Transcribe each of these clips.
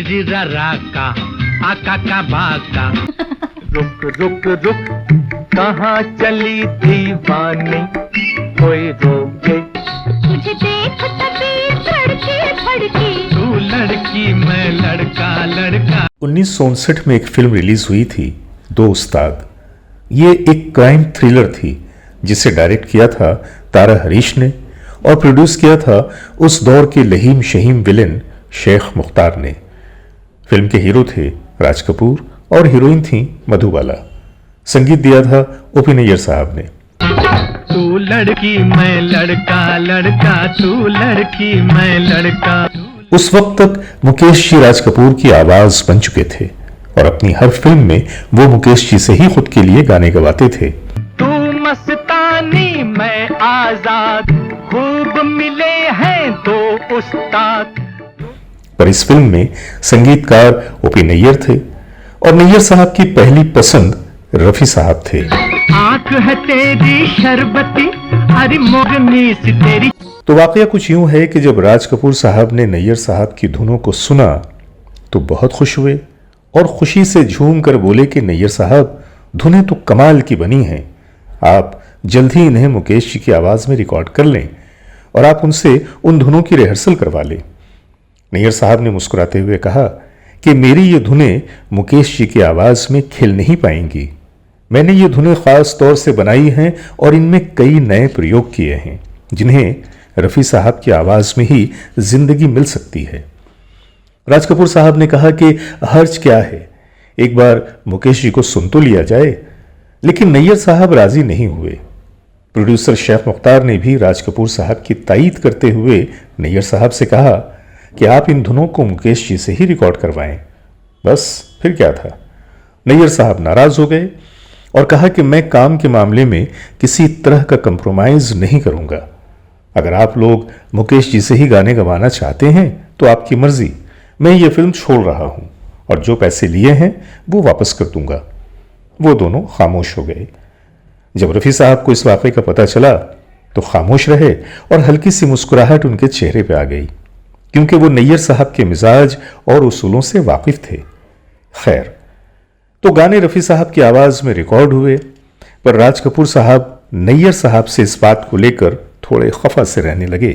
राका आका का बाका रुक रुक रुक कहाँ चली दीवानी कोई रोके तुझे देख तभी धड़के धड़के तू लड़की मैं लड़का लड़का। 1959 में एक फिल्म रिलीज हुई थी दो उस्ताद। ये एक क्राइम थ्रिलर थी जिसे डायरेक्ट किया था तारा हरीश ने और प्रोड्यूस किया था उस दौर के लहीम शहीम विलेन शेख मुख्तार ने। फिल्म के हीरो थे राज कपूर और हीरोइन थी मधुबाला। संगीत दिया था ओपी नैयर साहब ने। तू लड़की मैं लड़का लड़का तू लड़की मैं लड़का। उस वक्त तक मुकेश जी राज कपूर की आवाज बन चुके थे और अपनी हर फिल्म में वो मुकेश जी से ही खुद के लिए गाने गवाते थे। तू मस्तानी मैं आजाद खूब मिले हैं दो उस्ताद। पर इस फिल्म में संगीतकार ओपी नैयर थे और नैयर साहब की पहली पसंद रफी साहब थे। आंख है तेरी शरबती हरी मोरनी सी तेरी। तो वाकया कुछ यूं है कि जब राज कपूर साहब ने नैयर साहब की धुनों को सुना तो बहुत खुश हुए और खुशी से झूम कर बोले कि नैयर साहब धुनें तो कमाल की बनी हैं, आप जल्द ही इन्हें मुकेश जी की आवाज में रिकॉर्ड कर लें और आप उनसे उन धुनों की रिहर्सल करवा लें। नैयर साहब ने मुस्कुराते हुए कहा कि मेरी ये धुनें मुकेश जी की आवाज में खिल नहीं पाएंगी। मैंने ये धुनें खास तौर से बनाई हैं और इनमें कई नए प्रयोग किए हैं जिन्हें रफी साहब की आवाज में ही जिंदगी मिल सकती है। राज कपूर साहब ने कहा कि हर्ज क्या है, एक बार मुकेश जी को सुन तो लिया जाए, लेकिन नैयर साहब राजी नहीं हुए। प्रोड्यूसर शेख मुख्तार ने भी राज कपूर साहब की तायीद करते हुए नैयर साहब से कहा कि आप इन धुनों को मुकेश जी से ही रिकॉर्ड करवाएं। बस फिर क्या था, नैयर साहब नाराज हो गए और कहा कि मैं काम के मामले में किसी तरह का कंप्रोमाइज नहीं करूंगा। अगर आप लोग मुकेश जी से ही गाने गवाना चाहते हैं तो आपकी मर्जी, मैं ये फिल्म छोड़ रहा हूं और जो पैसे लिए हैं वो वापस कर दूंगा। वो दोनों खामोश हो गए। जब रफी साहब को इस वाकये का पता चला तो खामोश रहे और हल्की सी मुस्कुराहट उनके चेहरे पे आ गई, क्योंकि वो नैयर साहब के मिजाज और उसूलों से वाकिफ थे। खैर, तो गाने रफी साहब की आवाज में रिकॉर्ड हुए, पर राज कपूर साहब नैयर साहब से इस बात को लेकर थोड़े खफा से रहने लगे।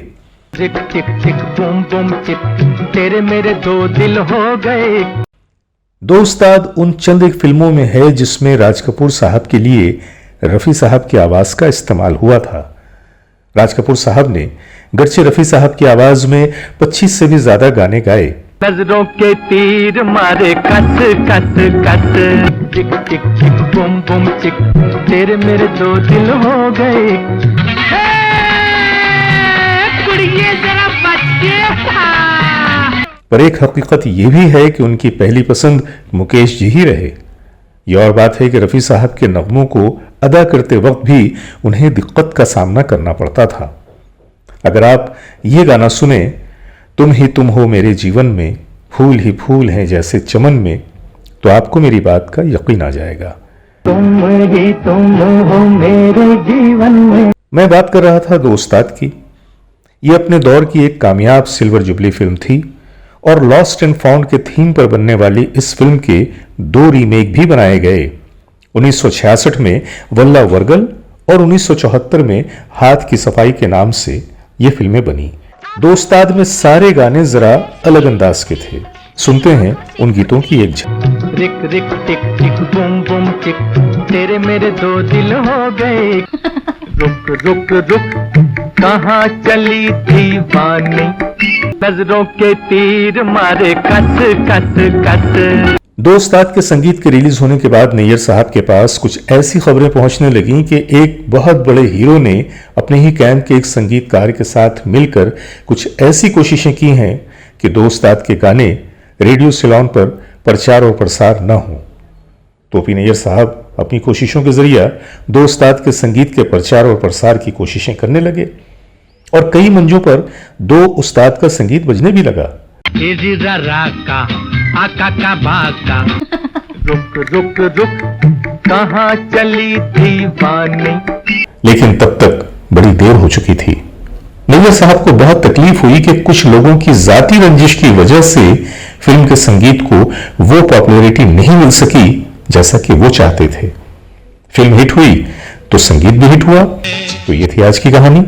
चिक चिक चिक बूम बूम चिक तेरे मेरे दो दिल हो गए। दो उस्ताद उन चंद एक फिल्मों में है जिसमें राज कपूर साहब के लिए रफी साहब की आवाज का इस्तेमाल हुआ था। राज कपूर साहब ने गरचे रफी साहब की आवाज में 25 से भी ज्यादा गाने गाए। नजरों के तीर मारे कस कस कस चिक चिक चिक बूम बूम चिक तेरे मेरे दो दिल हो गए। कुड़िए जरा बच के। पर एक हकीकत यह भी है कि उनकी पहली पसंद मुकेश जी ही रहे। यह और बात है कि रफी साहब के नगमों को अदा करते वक्त भी उन्हें दिक्कत का सामना करना पड़ता था। अगर आप ये गाना सुने, तुम ही तुम हो मेरे जीवन में, फूल ही फूल हैं जैसे चमन में, तो आपको मेरी बात का यकीन आ जाएगा। तुम ही तुम हो मेरे जीवन में। मैं बात कर रहा था दो उस्ताद की। ये अपने दौर की एक कामयाब सिल्वर जुबली फिल्म थी और लॉस्ट एंड फाउंड के थीम पर बनने वाली इस फिल्म के 2 रीमेक भी बनाए गए। 1966 में वल्ला वर्गल और 1974 में हाथ की सफाई के नाम से ये फिल्में बनी। दो उस्ताद में सारे गाने जरा अलग अंदाज के थे। सुनते हैं उन गीतों की एक झलक। रिक रिक टिक टिक बूम बूम टिक तेरे मेरे दो दिल हो गए। रुक रुक रुक कहाँ चली दीवानी नजरों के तीर मारे कस कस कस। दो उस्ताद के संगीत के रिलीज होने के बाद नैयर साहब के पास कुछ ऐसी खबरें पहुंचने लगीं कि एक बहुत बड़े हीरो ने अपने ही कैंप के एक संगीतकार के साथ मिलकर कुछ ऐसी कोशिशें की हैं कि दो उस्ताद के गाने रेडियो सिलोन पर प्रचार और प्रसार न हो। तो ओपी नैयर साहब अपनी कोशिशों के जरिए दो उस्ताद के संगीत के प्रचार और प्रसार की कोशिशें करने लगे और कई मंचों पर दो उस्ताद का संगीत बजने भी लगा। राका आका का बाका रुक रुक रुक कहाँ चली दीवानी। लेकिन तब तक बड़ी देर हो चुकी थी। नैयर साहब को बहुत तकलीफ हुई कि कुछ लोगों की जाती रंजिश की वजह से फिल्म के संगीत को वो पॉपुलैरिटी नहीं मिल सकी जैसा कि वो चाहते थे। फिल्म हिट हुई तो संगीत भी हिट हुआ। तो ये थी आज की कहानी।